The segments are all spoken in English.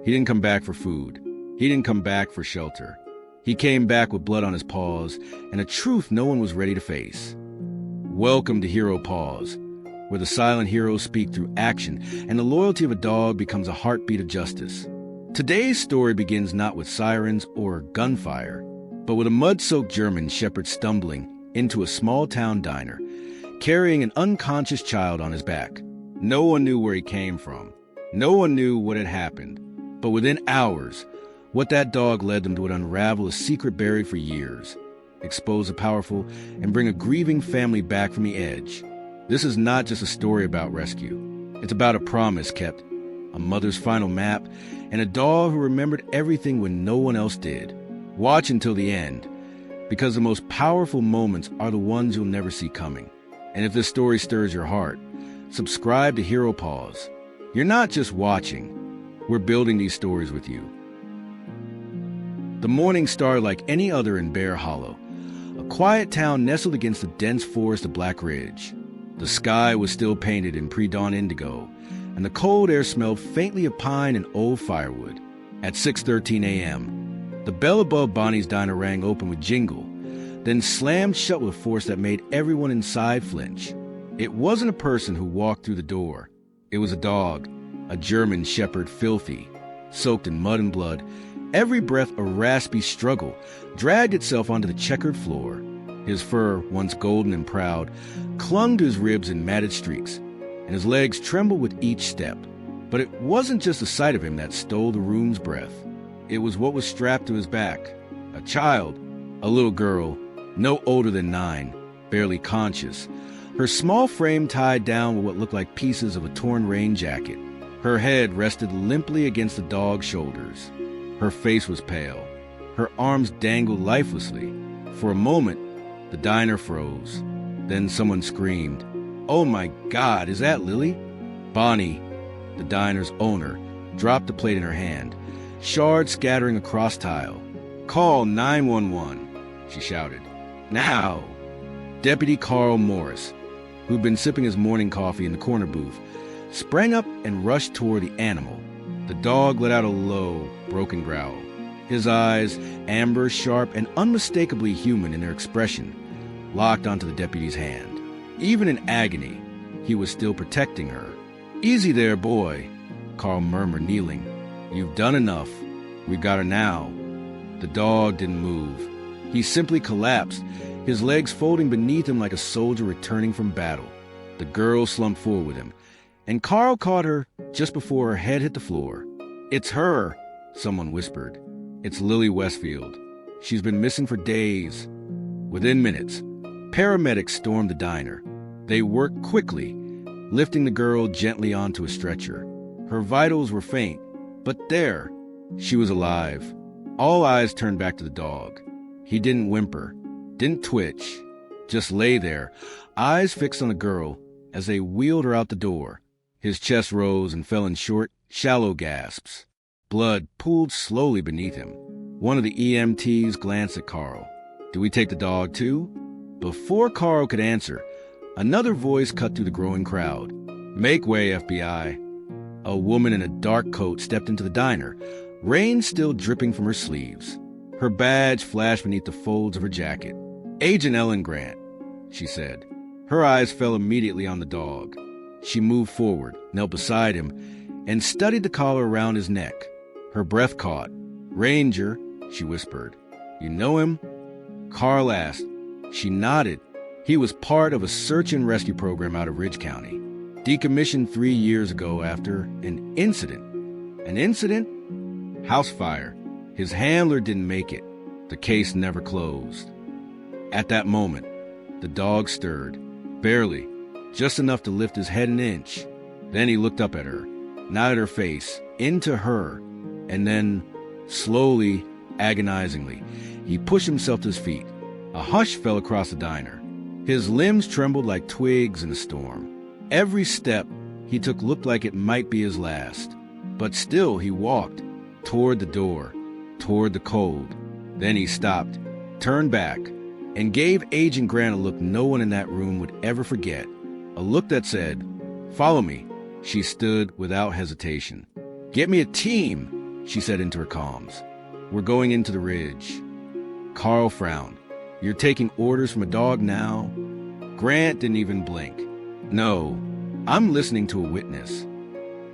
He didn't come back for food. He didn't come back for shelter. He came back with blood on his paws and a truth no one was ready to face. Welcome to Hero Paws, where the silent heroes speak through action and the loyalty of a dog becomes a heartbeat of justice. Today's story begins not with sirens or gunfire, but with a mud-soaked German shepherd stumbling into a small-town diner, carrying an unconscious child on his back. No one knew where he came from. No one knew what had happened. But within hours, what that dog led them to would unravel a secret buried for years, expose the powerful, and bring a grieving family back from the edge. This is not just a story about rescue. It's about a promise kept, a mother's final map, and a dog who remembered everything when no one else did. Watch until the end, because the most powerful moments are the ones you'll never see coming. And if this story stirs your heart, subscribe to Hero Paws. You're not just watching. We're building these stories with you. The morning started like any other in Bear Hollow, a quiet town nestled against the dense forest of Black Ridge. The sky was still painted in pre-dawn indigo, and the cold air smelled faintly of pine and old firewood. At 6:13 a.m., the bell above Bonnie's diner rang open with jingle, then slammed shut with a force that made everyone inside flinch. It wasn't a person who walked through the door. It was a dog, a German shepherd, filthy, soaked in mud and blood. Every breath a raspy struggle dragged itself onto the checkered floor. His fur, once golden and proud, clung to his ribs in matted streaks, and his legs trembled with each step. But it wasn't just the sight of him that stole the room's breath. It was what was strapped to his back. A child, a little girl, no older than 9, barely conscious, her small frame tied down with what looked like pieces of a torn rain jacket. Her head rested limply against the dog's shoulders. Her face was pale. Her arms dangled lifelessly. For a moment, the diner froze. Then someone screamed, "Oh my God, is that Lily?" Bonnie, the diner's owner, dropped the plate in her hand, shards scattering across tile. "Call 911, she shouted. "Now!" Deputy Carl Morris, who'd been sipping his morning coffee in the corner booth, sprang up and rushed toward the animal. The dog let out a low, broken growl. His eyes, amber, sharp, and unmistakably human in their expression, locked onto the deputy's hand. Even in agony, he was still protecting her. "Easy there, boy," Carl murmured, kneeling. "You've done enough. We've got her now." The dog didn't move. He simply collapsed, his legs folding beneath him like a soldier returning from battle. The girl slumped forward with him, and Carl caught her just before her head hit the floor. "It's her," someone whispered. "It's Lily Westfield. She's been missing for days." Within minutes, paramedics stormed the diner. They worked quickly, lifting the girl gently onto a stretcher. Her vitals were faint, but there, she was alive. All eyes turned back to the dog. He didn't whimper, didn't twitch, just lay there, eyes fixed on the girl as they wheeled her out the door. His chest rose and fell in short, shallow gasps. Blood pooled slowly beneath him. One of the EMTs glanced at Carl. "Do we take the dog too?" Before Carl could answer, another voice cut through the growing crowd. "Make way, FBI." A woman in a dark coat stepped into the diner, rain still dripping from her sleeves. Her badge flashed beneath the folds of her jacket. "Agent Ellen Grant," she said. Her eyes fell immediately on the dog. She moved forward, knelt beside him, and studied the collar around his neck. Her breath caught. "Ranger," she whispered. "You know him?" Carl asked. She nodded. He was part of a search and rescue program out of Ridge County, decommissioned 3 years ago after an incident. An incident? House fire. His handler didn't make it. The case never closed. At that moment, the dog stirred, barely, just enough to lift his head an inch. Then he looked up at her, not at her face, into her, and then, slowly, agonizingly, he pushed himself to his feet. A hush fell across the diner. His limbs trembled like twigs in a storm. Every step he took looked like it might be his last. But still he walked, toward the door, toward the cold. Then he stopped, turned back, and gave Agent Grant a look no one in that room would ever forget. A look that said, "Follow me." She stood without hesitation. "Get me a team," she said into her comms. "We're going into the ridge." Carl frowned. "You're taking orders from a dog now?" Grant didn't even blink. "No, I'm listening to a witness."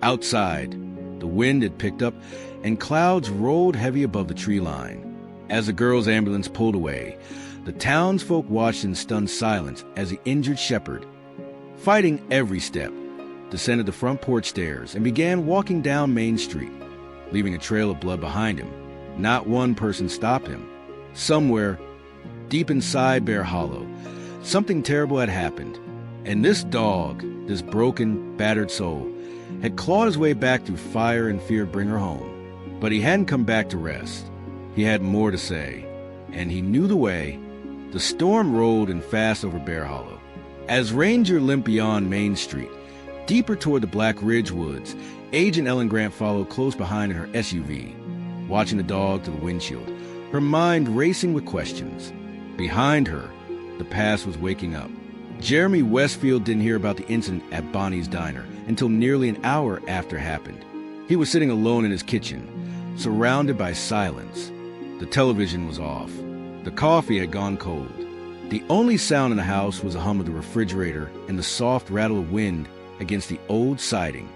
Outside, the wind had picked up and clouds rolled heavy above the tree line. As the girl's ambulance pulled away, the townsfolk watched in stunned silence as the injured shepherd, fighting every step, descended the front porch stairs and began walking down Main Street, leaving a trail of blood behind him. Not one person stopped him. Somewhere, deep inside Bear Hollow, something terrible had happened, and this dog, this broken, battered soul, had clawed his way back through fire and fear to bring her home. But he hadn't come back to rest. He had more to say, and he knew the way. The storm rolled in fast over Bear Hollow. As Ranger limped beyond Main Street, deeper toward the Black Ridge Woods, Agent Ellen Grant followed close behind in her SUV, watching the dog through the windshield, her mind racing with questions. Behind her, the past was waking up. Jeremy Westfield didn't hear about the incident at Bonnie's Diner until nearly an hour after it happened. He was sitting alone in his kitchen, surrounded by silence. The television was off. The coffee had gone cold. The only sound in the house was the hum of the refrigerator and the soft rattle of wind against the old siding.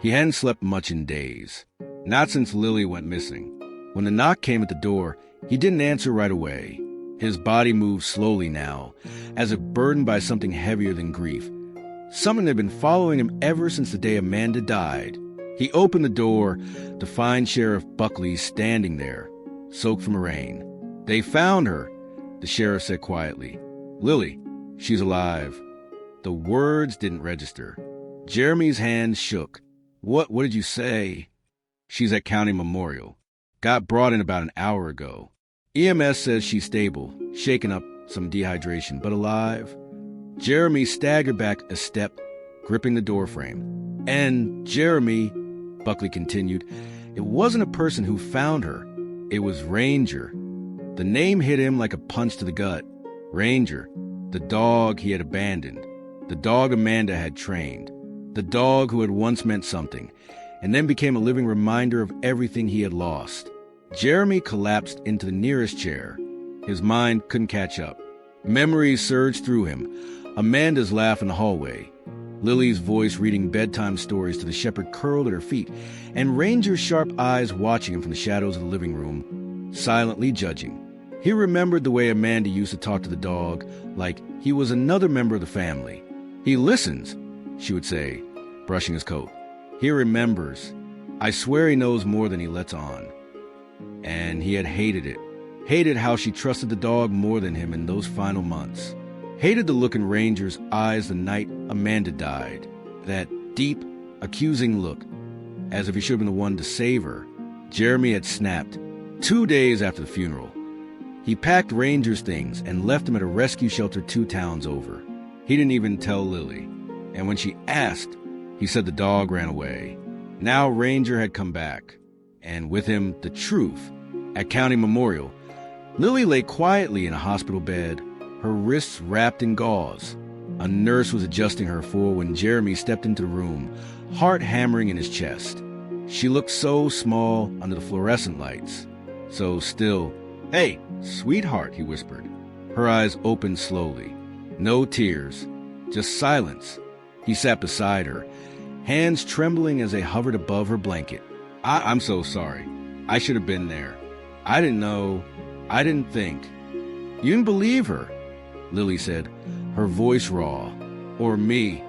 He hadn't slept much in days, not since Lily went missing. When the knock came at the door, he didn't answer right away. His body moved slowly now, as if burdened by something heavier than grief, something that had been following him ever since the day Amanda died. He opened the door to find Sheriff Buckley standing there, soaked from rain. "They found her," the sheriff said quietly. "Lily, she's alive." The words didn't register. Jeremy's hands shook. What did you say?" "She's at County Memorial. Got brought in about an hour ago. EMS says she's stable, shaken up some dehydration, but alive." Jeremy staggered back a step, gripping the doorframe. "And Jeremy," Buckley continued, "it wasn't a person who found her. It was Ranger." The name hit him like a punch to the gut. Ranger, the dog he had abandoned, the dog Amanda had trained, the dog who had once meant something, and then became a living reminder of everything he had lost. Jeremy collapsed into the nearest chair. His mind couldn't catch up. Memories surged through him. Amanda's laugh in the hallway, Lily's voice reading bedtime stories to the shepherd curled at her feet, and Ranger's sharp eyes watching him from the shadows of the living room, silently judging. He remembered the way Amanda used to talk to the dog, like he was another member of the family. "He listens," she would say, brushing his coat. "He remembers. I swear he knows more than he lets on." And he had hated it. Hated how she trusted the dog more than him in those final months. Hated the look in Ranger's eyes the night Amanda died. That deep, accusing look, as if he should have been the one to save her. Jeremy had snapped. 2 days after the funeral, he packed Ranger's things and left him at a rescue shelter 2 towns over. He didn't even tell Lily. And when she asked, he said the dog ran away. Now Ranger had come back, and with him the truth. At County Memorial, Lily lay quietly in a hospital bed, her wrists wrapped in gauze. A nurse was adjusting her full when Jeremy stepped into the room, heart hammering in his chest. She looked so small under the fluorescent lights, so still. "Hey, sweetheart," he whispered. Her eyes opened slowly. No tears, just silence. He sat beside her, hands trembling as they hovered above her blanket. I'm so sorry. I should have been there. I didn't know. I didn't think." "You didn't believe her," Lily said, her voice raw. "Or me."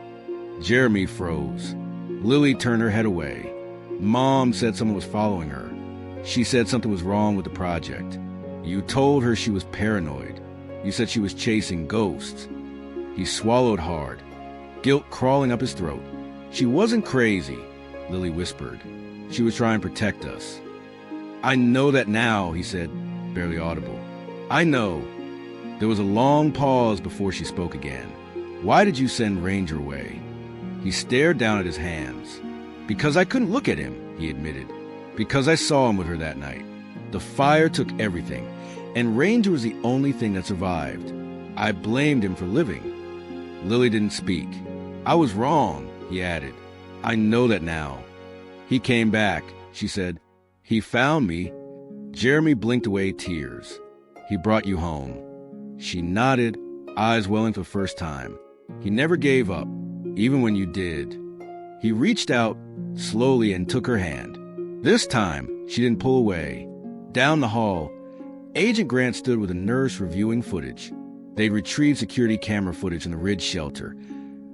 Jeremy froze. Lily turned her head away. "Mom said someone was following her. She said something was wrong with the project. You told her she was paranoid. You said she was chasing ghosts." He swallowed hard, guilt crawling up his throat. "She wasn't crazy," Lily whispered. "She was trying to protect us." "I know that now," he said, barely audible. "I know." There was a long pause before she spoke again. "Why did you send Ranger away?" He stared down at his hands. "Because I couldn't look at him," he admitted. "Because I saw him with her that night. The fire took everything, and Ranger was the only thing that survived. I blamed him for living." Lily didn't speak. "I was wrong," he added. "I know that now." "He came back," she said. He found me. Jeremy blinked away tears. He brought you home. She nodded, eyes welling for the first time. He never gave up, even when you did. He reached out slowly and took her hand. This time, she didn't pull away. Down the hall, Agent Grant stood with a nurse reviewing footage. They'd retrieved security camera footage in the Ridge shelter.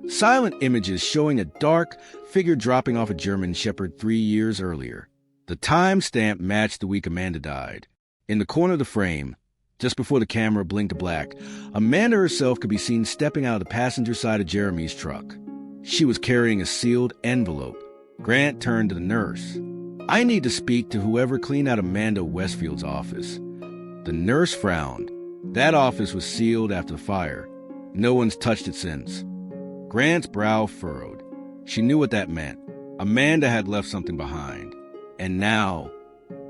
Silent images showing a dark figure dropping off a German Shepherd 3 years earlier. The timestamp matched the week Amanda died. In the corner of the frame, just before the camera blinked to black, Amanda herself could be seen stepping out of the passenger side of Jeremy's truck. She was carrying a sealed envelope. Grant turned to the nurse. "I need to speak to whoever cleaned out Amanda Westfield's office." The nurse frowned. That office was sealed after the fire. No one's touched it since. Grant's brow furrowed. She knew what that meant. Amanda had left something behind. And now,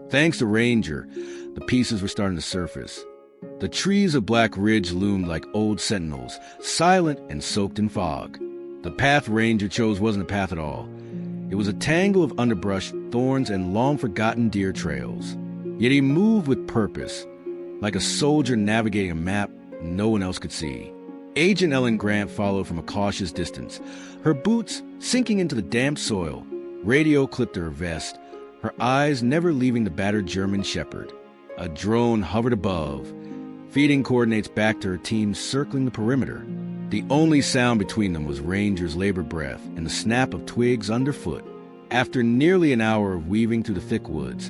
thanks to Ranger, the pieces were starting to surface. The trees of Black Ridge loomed like old sentinels, silent and soaked in fog. The path Ranger chose wasn't a path at all. It was a tangle of underbrush, thorns, and long-forgotten deer trails. Yet he moved with purpose, like a soldier navigating a map no one else could see. Agent Ellen Grant followed from a cautious distance, her boots sinking into the damp soil, radio clipped to her vest, her eyes never leaving the battered German Shepherd. A drone hovered above, feeding coordinates back to her team circling the perimeter. The only sound between them was Ranger's labored breath and the snap of twigs underfoot. After nearly an hour of weaving through the thick woods,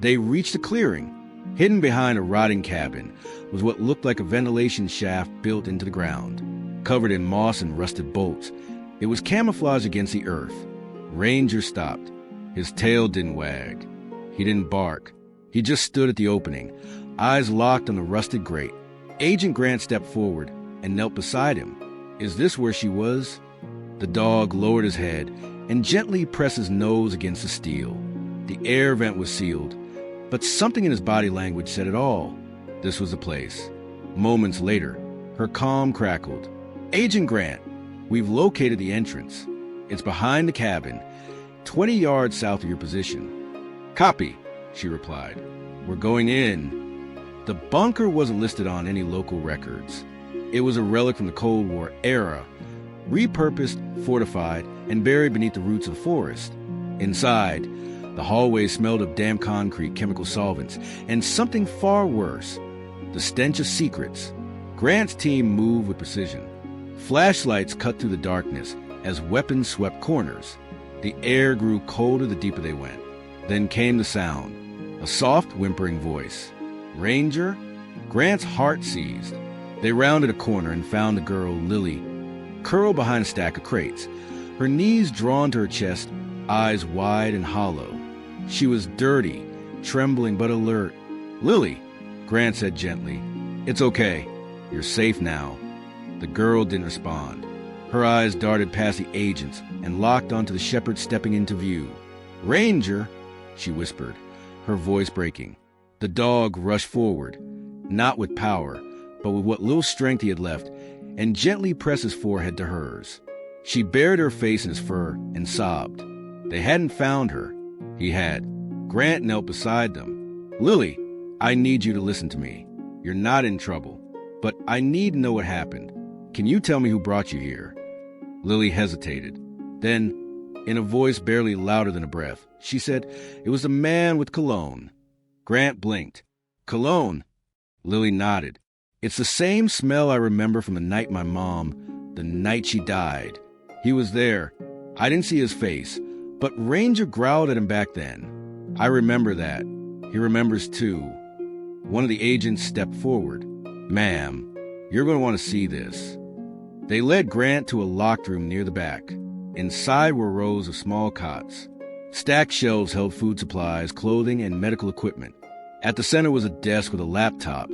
they reached a clearing. Hidden behind a rotting cabin was what looked like a ventilation shaft built into the ground. Covered in moss and rusted bolts, it was camouflaged against the earth. Ranger stopped. His tail didn't wag. He didn't bark. He just stood at the opening, eyes locked on the rusted grate. Agent Grant stepped forward and knelt beside him. Is this where she was? The dog lowered his head and gently pressed his nose against the steel. The air vent was sealed, but something in his body language said it all. This was the place. Moments later, her calm crackled. Agent Grant, we've located the entrance. It's behind the cabin, 20 yards south of your position. Copy, she replied. We're going in. The bunker wasn't listed on any local records. It was a relic from the Cold War era, repurposed, fortified, and buried beneath the roots of the forest. Inside, the hallway smelled of damp concrete, chemical solvents, and something far worse, the stench of secrets. Grant's team moved with precision. Flashlights cut through the darkness as weapons swept corners. The air grew colder the deeper they went. Then came the sound, a soft, whimpering voice. Ranger? Grant's heart seized. They rounded a corner and found the girl, Lily, curled behind a stack of crates, her knees drawn to her chest, eyes wide and hollow. She was dirty, trembling but alert. Lily, Grant said gently, it's okay. You're safe now. The girl didn't respond. Her eyes darted past the agents and locked onto the shepherd stepping into view. Ranger, she whispered, her voice breaking. The dog rushed forward, not with power, but with what little strength he had left, and gently pressed his forehead to hers. She buried her face in his fur and sobbed. They hadn't found her. He had. Grant knelt beside them. Lily, I need you to listen to me. You're not in trouble, but I need to know what happened. Can you tell me who brought you here? Lily hesitated. Then, in a voice barely louder than a breath, she said, it was the man with cologne. Grant blinked. Cologne? Lily nodded. It's the same smell I remember from the night my mom, the night she died. He was there. I didn't see his face, but Ranger growled at him back then. I remember that. He remembers too. One of the agents stepped forward. Ma'am, you're going to want to see this. They led Grant to a locked room near the back. Inside were rows of small cots. Stacked shelves held food supplies, clothing, and medical equipment. At the center was a desk with a laptop,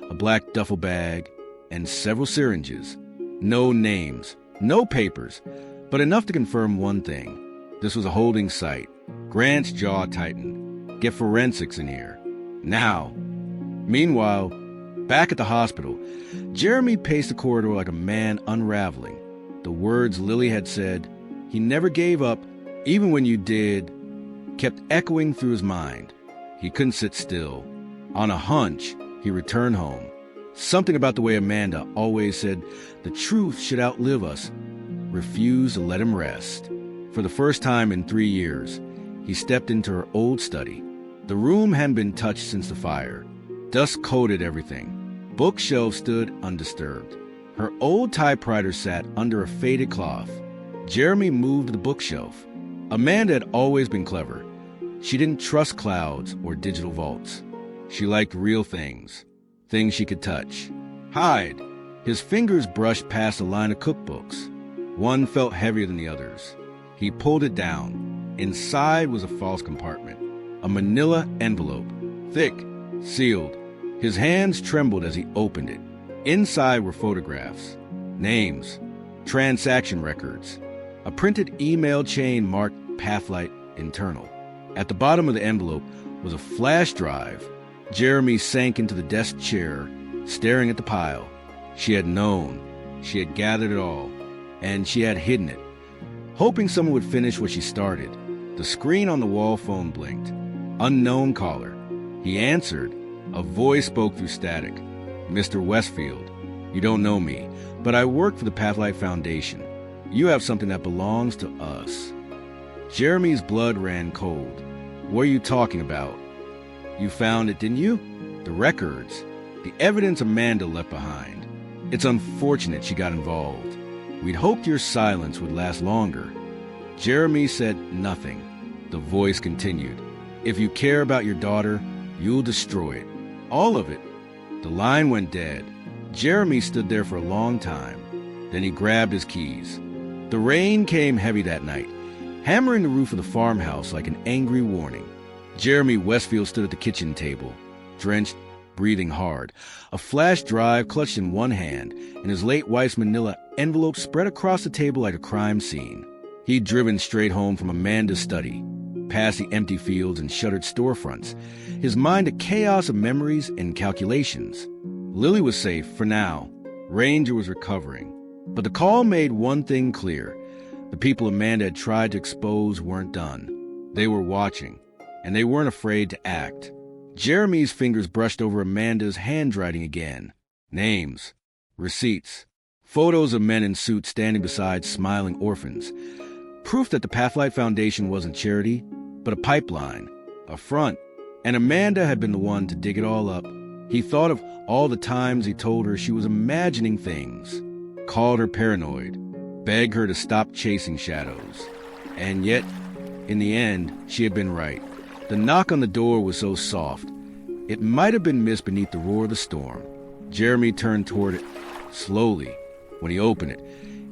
a black duffel bag, and several syringes. No names, no papers, but enough to confirm one thing. This was a holding site. Grant's jaw tightened. Get forensics in here. Now. Meanwhile, back at the hospital, Jeremy paced the corridor like a man unraveling. The words Lily had said, he never gave up, even when you did, kept echoing through his mind. He couldn't sit still. On a hunch, he returned home. Something about the way Amanda always said the truth should outlive us refused to let him rest. For the first time in 3 years, he stepped into her old study. The room hadn't been touched since the fire. Dust coated everything. Bookshelves stood undisturbed. Her old typewriter sat under a faded cloth. Jeremy moved the bookshelf. Amanda had always been clever. She didn't trust clouds or digital vaults. She liked real things, things she could touch. Hide. His fingers brushed past a line of cookbooks. One felt heavier than the others. He pulled it down. Inside was a false compartment, a manila envelope, thick, sealed. His hands trembled as he opened it. Inside were photographs, names, transaction records, a printed email chain marked Pathlight Internal. At the bottom of the envelope was a flash drive. Jeremy sank into the desk chair, staring at the pile. She had known. She had gathered it all, and she had hidden it, hoping someone would finish what she started. The screen on the wall phone blinked. Unknown caller. He answered. A voice spoke through static. Mr. Westfield, you don't know me, but I work for the Pathlight Foundation. You have something that belongs to us. Jeremy's blood ran cold. What are you talking about? You found it, didn't you? The records. The evidence Amanda left behind. It's unfortunate she got involved. We'd hoped your silence would last longer. Jeremy said nothing. The voice continued. If you care about your daughter, you'll destroy it. All of it. The line went dead. Jeremy stood there for a long time. Then he grabbed his keys. The rain came heavy that night, hammering the roof of the farmhouse like an angry warning. Jeremy Westfield stood at the kitchen table, drenched, breathing hard, a flash drive clutched in one hand, and his late wife's manila envelope spread across the table like a crime scene. He'd driven straight home from Amanda's study, past the empty fields and shuttered storefronts, his mind a chaos of memories and calculations. Lily was safe for now. Ranger was recovering. But the call made one thing clear. The people Amanda had tried to expose weren't done. They were watching, and they weren't afraid to act. Jeremy's fingers brushed over Amanda's handwriting again. Names, receipts, photos of men in suits standing beside smiling orphans. Proof that the Pathlight Foundation wasn't charity, but a pipeline, a front. And Amanda had been the one to dig it all up. He thought of all the times he told her she was imagining things, called her paranoid, begged her to stop chasing shadows. And yet, in the end, she had been right. The knock on the door was so soft, it might have been missed beneath the roar of the storm. Jeremy turned toward it slowly. When he opened it,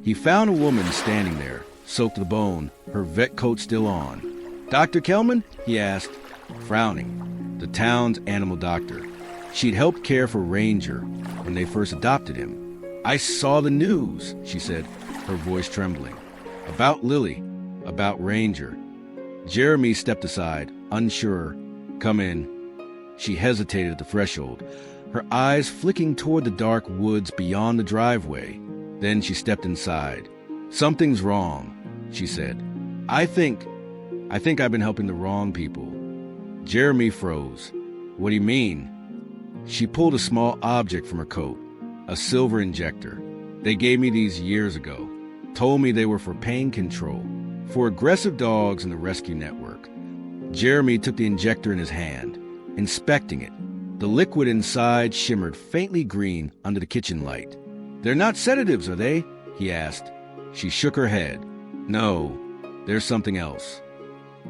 he found a woman standing there, soaked to the bone, her vet coat still on. Dr. Kelman? He asked, frowning. The town's animal doctor. She'd helped care for Ranger when they first adopted him. I saw the news, she said, her voice trembling. About Lily, about Ranger. Jeremy stepped aside, unsure. Come in. She hesitated at the threshold, her eyes flicking toward the dark woods beyond the driveway. Then she stepped inside. Something's wrong, she said. I think I've been helping the wrong people. Jeremy froze. What do you mean? She pulled a small object from her coat, a silver injector. They gave me these years ago. Told me they were for pain control, for aggressive dogs in the rescue network. Jeremy took the injector in his hand, inspecting it. The liquid inside shimmered faintly green under the kitchen light. They're not sedatives, are they? He asked. She shook her head. No, there's something else.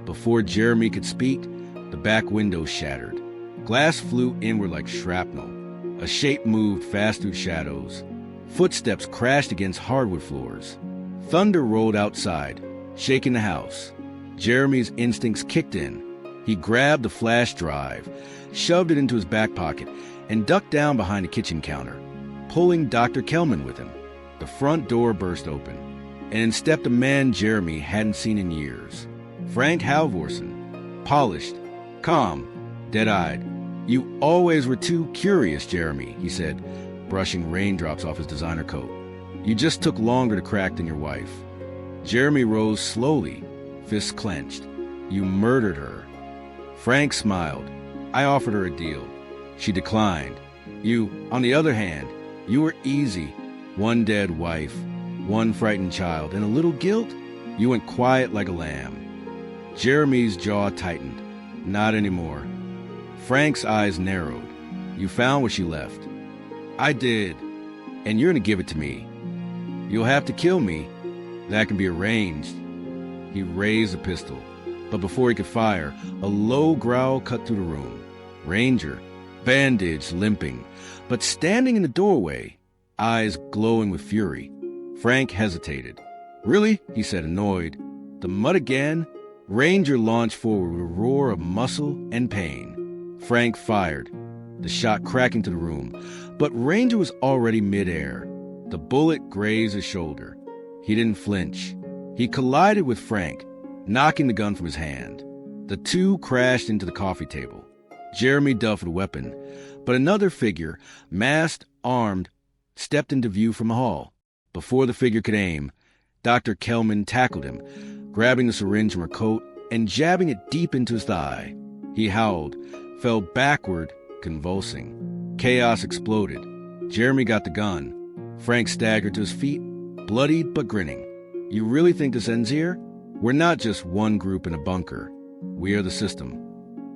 Before Jeremy could speak, the back window shattered. Glass flew inward like shrapnel. A shape moved fast through shadows. Footsteps crashed against hardwood floors. Thunder rolled outside, shaking the house. Jeremy's instincts kicked in. He grabbed the flash drive, shoved it into his back pocket, and ducked down behind the kitchen counter, pulling Dr. Kelman with him. The front door burst open, and in stepped a man Jeremy hadn't seen in years. Frank Halvorsen, polished, calm, dead-eyed. You always were too curious, Jeremy, he said, brushing raindrops off his designer coat. You just took longer to crack than your wife. Jeremy rose slowly, fists clenched. You murdered her. Frank smiled. I offered her a deal. She declined. You, on the other hand, you were easy. One dead wife, one frightened child, and a little guilt. You went quiet like a lamb. Jeremy's jaw tightened. Not anymore. Frank's eyes narrowed. You found what she left. I did. And you're going to give it to me. You'll have to kill me. That can be arranged. He raised the pistol, but before he could fire, a low growl cut through the room. Ranger, bandaged, limping, but standing in the doorway, eyes glowing with fury. Frank hesitated. Really? He said, annoyed. The mud again? Ranger launched forward with a roar of muscle and pain. Frank fired, the shot cracking to the room, but Ranger was already midair. The bullet grazed his shoulder. He didn't flinch. He collided with Frank, knocking the gun from his hand. The two crashed into the coffee table. Jeremy duffed a weapon, but another figure, masked, armed, stepped into view from the hall. Before the figure could aim, Dr. Kelman tackled him, grabbing the syringe from her coat and jabbing it deep into his thigh. He howled, fell backward, convulsing. Chaos exploded. Jeremy got the gun. Frank staggered to his feet, bloodied but grinning. You really think this ends here? We're not just one group in a bunker. We are the system.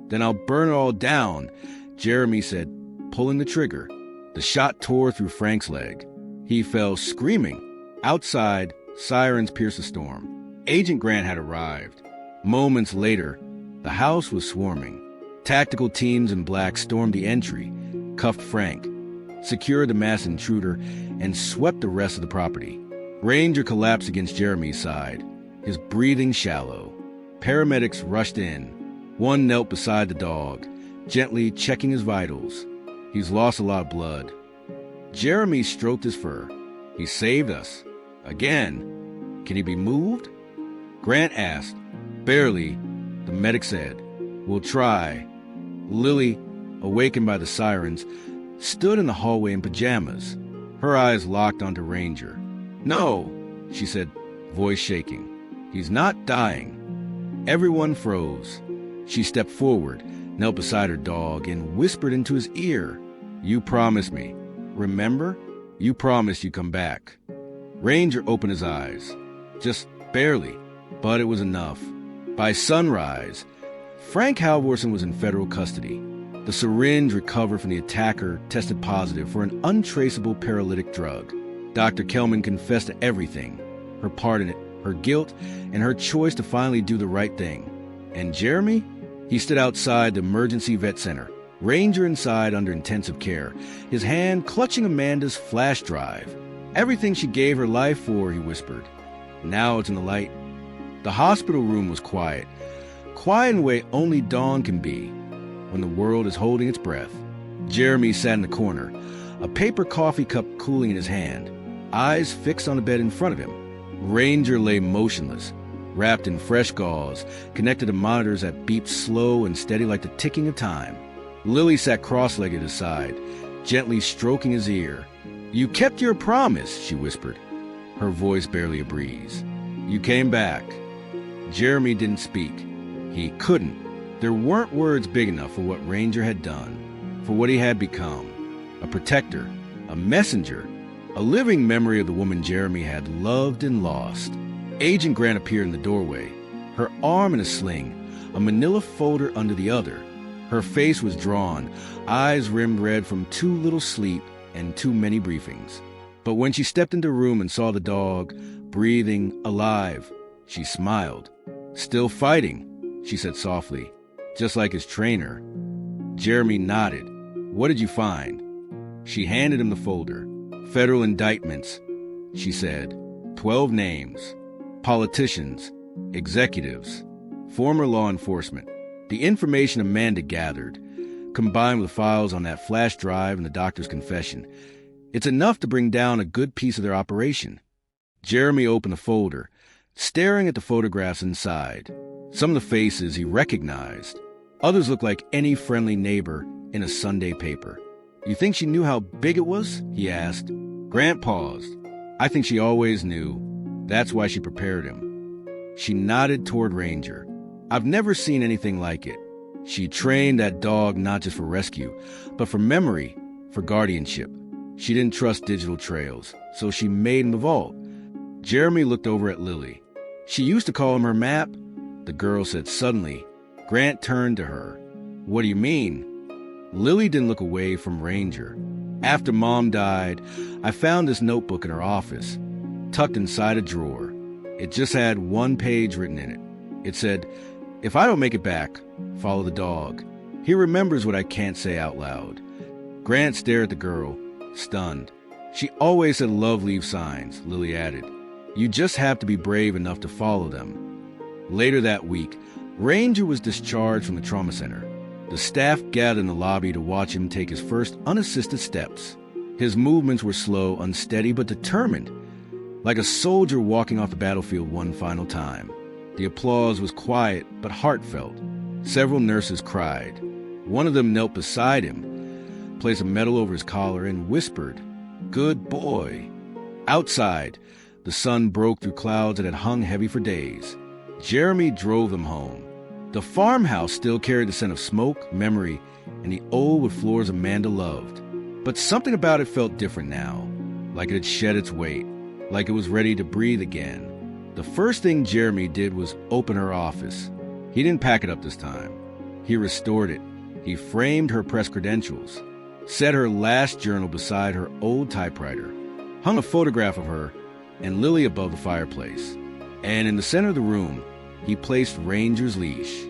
Then I'll burn it all down, Jeremy said, pulling the trigger. The shot tore through Frank's leg. He fell screaming. Outside, sirens pierced the storm. Agent Grant had arrived. Moments later, the house was swarming. Tactical teams in black stormed the entry, cuffed Frank, secured the masked intruder, and swept the rest of the property. Ranger collapsed against Jeremy's side, his breathing shallow. Paramedics rushed in. One knelt beside the dog, gently checking his vitals. He's lost a lot of blood. Jeremy stroked his fur. He saved us. Again. Can he be moved? Grant asked. Barely, the medic said. We'll try. Lily, awakened by the sirens, stood in the hallway in pajamas. Her eyes locked onto Ranger. No, she said, voice shaking. He's not dying. Everyone froze. She stepped forward, knelt beside her dog, and whispered into his ear. You promised me. Remember? You promised you'd come back. Ranger opened his eyes. Just barely, but it was enough. By sunrise, Frank Halvorsen was in federal custody. The syringe recovered from the attacker tested positive for an untraceable paralytic drug. Dr. Kelman confessed to everything, her part in it, her guilt, and her choice to finally do the right thing. And Jeremy? He stood outside the emergency vet center, Ranger inside under intensive care, his hand clutching Amanda's flash drive. Everything she gave her life for, he whispered. Now it's in the light. The hospital room was quiet. Quiet in a way only dawn can be, when the world is holding its breath. Jeremy sat in the corner, a paper coffee cup cooling in his hand, eyes fixed on the bed in front of him. Ranger lay motionless, wrapped in fresh gauze, connected to monitors that beeped slow and steady like the ticking of time. Lily sat cross-legged at his side, gently stroking his ear. You kept your promise, she whispered, her voice barely a breeze. You came back. Jeremy didn't speak. He couldn't. There weren't words big enough for what Ranger had done, for what he had become. A protector, a messenger, a living memory of the woman Jeremy had loved and lost. Agent Grant appeared in the doorway, her arm in a sling, a manila folder under the other. Her face was drawn, eyes rimmed red from too little sleep and too many briefings. But when she stepped into the room and saw the dog, breathing, alive, she smiled. Still fighting, she said softly, just like his trainer. Jeremy nodded. What did you find? She handed him the folder. Federal indictments, she said. 12 names. Politicians, executives, former law enforcement. The information Amanda gathered, combined with files on that flash drive and the doctor's confession, it's enough to bring down a good piece of their operation. Jeremy opened the folder, staring at the photographs inside. Some of the faces he recognized. Others looked like any friendly neighbor in a Sunday paper. You think she knew how big it was? He asked. Grant paused. I think she always knew. That's why she prepared him. She nodded toward Ranger. I've never seen anything like it. She trained that dog not just for rescue, but for memory, for guardianship. She didn't trust digital trails, so she made him evolve. Jeremy looked over at Lily. She used to call him her map, the girl said suddenly. Grant turned to her. What do you mean? Lily didn't look away from Ranger. After Mom died, I found this notebook in her office, tucked inside a drawer. It just had one page written in it. It said, "If I don't make it back, follow the dog. He remembers what I can't say out loud." Grant stared at the girl, stunned. She always said love leaves signs, Lily added. You just have to be brave enough to follow them. Later that week, Ranger was discharged from the trauma center. The staff gathered in the lobby to watch him take his first unassisted steps. His movements were slow, unsteady, but determined, like a soldier walking off the battlefield one final time. The applause was quiet but heartfelt. Several nurses cried. One of them knelt beside him, placed a medal over his collar, and whispered, "Good boy." Outside, the sun broke through clouds that had hung heavy for days. Jeremy drove them home. The farmhouse still carried the scent of smoke, memory, and the old wood floors Amanda loved. But something about it felt different now, like it had shed its weight, like it was ready to breathe again. The first thing Jeremy did was open her office. He didn't pack it up this time. He restored it. He framed her press credentials, set her last journal beside her old typewriter, hung a photograph of her and Lily above the fireplace. And in the center of the room, he placed Ranger's leash,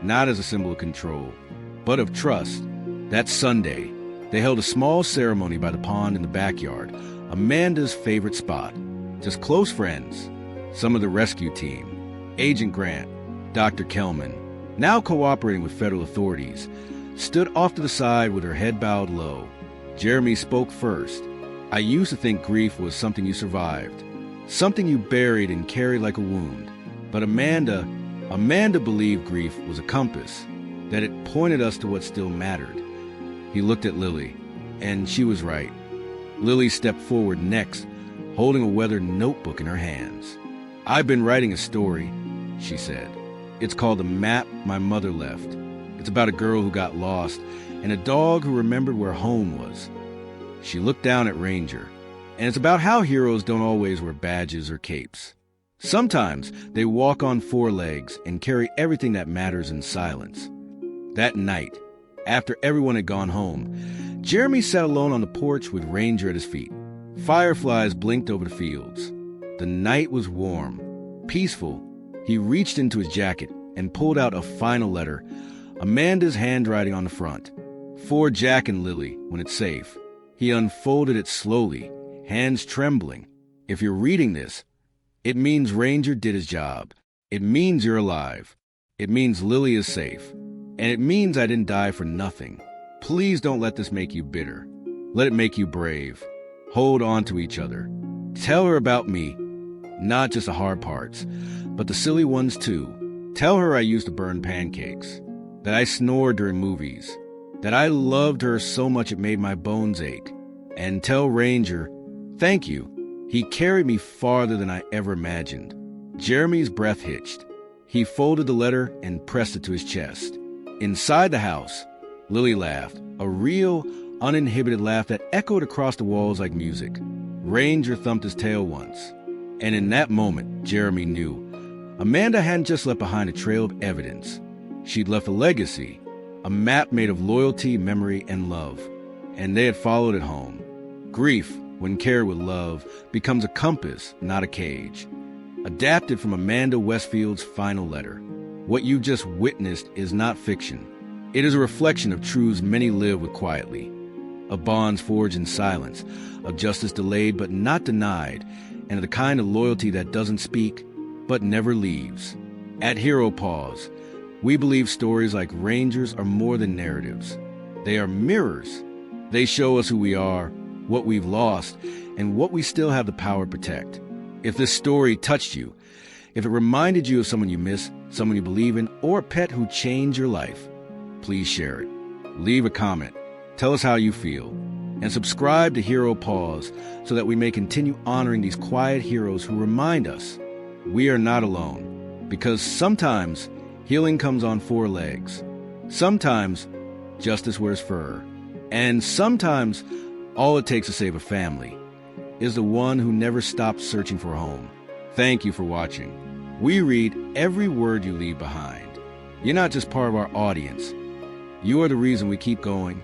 not as a symbol of control, but of trust. That Sunday, they held a small ceremony by the pond in the backyard, Amanda's favorite spot. Just close friends, some of the rescue team, Agent Grant, Dr. Kelman, now cooperating with federal authorities, stood off to the side with her head bowed low. Jeremy spoke first. I used to think grief was something you survived, something you buried and carried like a wound. But Amanda believed grief was a compass, that it pointed us to what still mattered. He looked at Lily, and she was right. Lily stepped forward next, holding a weathered notebook in her hands. "I've been writing a story," she said. "It's called The Map My Mother Left. It's about a girl who got lost and a dog who remembered where home was." She looked down at Ranger, and it's about how heroes don't always wear badges or capes. Sometimes they walk on four legs and carry everything that matters in silence. That night, after everyone had gone home, Jeremy sat alone on the porch with Ranger at his feet. Fireflies blinked over the fields. The night was warm, peaceful. He reached into his jacket and pulled out a final letter, Amanda's handwriting on the front. "For Jack and Lily, when it's safe." He unfolded it slowly, hands trembling. "If you're reading this, it means Ranger did his job. It means you're alive. It means Lily is safe. And it means I didn't die for nothing. Please don't let this make you bitter. Let it make you brave. Hold on to each other. Tell her about me, not just the hard parts, but the silly ones too. Tell her I used to burn pancakes, that I snored during movies, that I loved her so much it made my bones ache. And tell Ranger, thank you. He carried me farther than I ever imagined." Jeremy's breath hitched. He folded the letter and pressed it to his chest. Inside the house, Lily laughed, a real, uninhibited laugh that echoed across the walls like music. Ranger thumped his tail once. And in that moment, Jeremy knew Amanda hadn't just left behind a trail of evidence. She'd left a legacy, a map made of loyalty, memory, and love. And they had followed it home. Grief, when carried with love, becomes a compass, not a cage. Adapted from Amanda Westfield's final letter. What you just witnessed is not fiction. It is a reflection of truths many live with quietly, of bonds forged in silence, of justice delayed but not denied, and of the kind of loyalty that doesn't speak but never leaves. At Hero Paws, we believe stories like Ranger's are more than narratives. They are mirrors. They show us who we are, what we've lost, and what we still have the power to protect. If this story touched you, if it reminded you of someone you miss, someone you believe in, or a pet who changed your life, please share it. Leave a comment. Tell us how you feel. And subscribe to Hero Paws so that we may continue honoring these quiet heroes who remind us we are not alone. Because sometimes healing comes on four legs. Sometimes justice wears fur, and sometimes all it takes to save a family is the one who never stopped searching for a home. Thank you for watching. We read every word you leave behind. You're not just part of our audience. You are the reason we keep going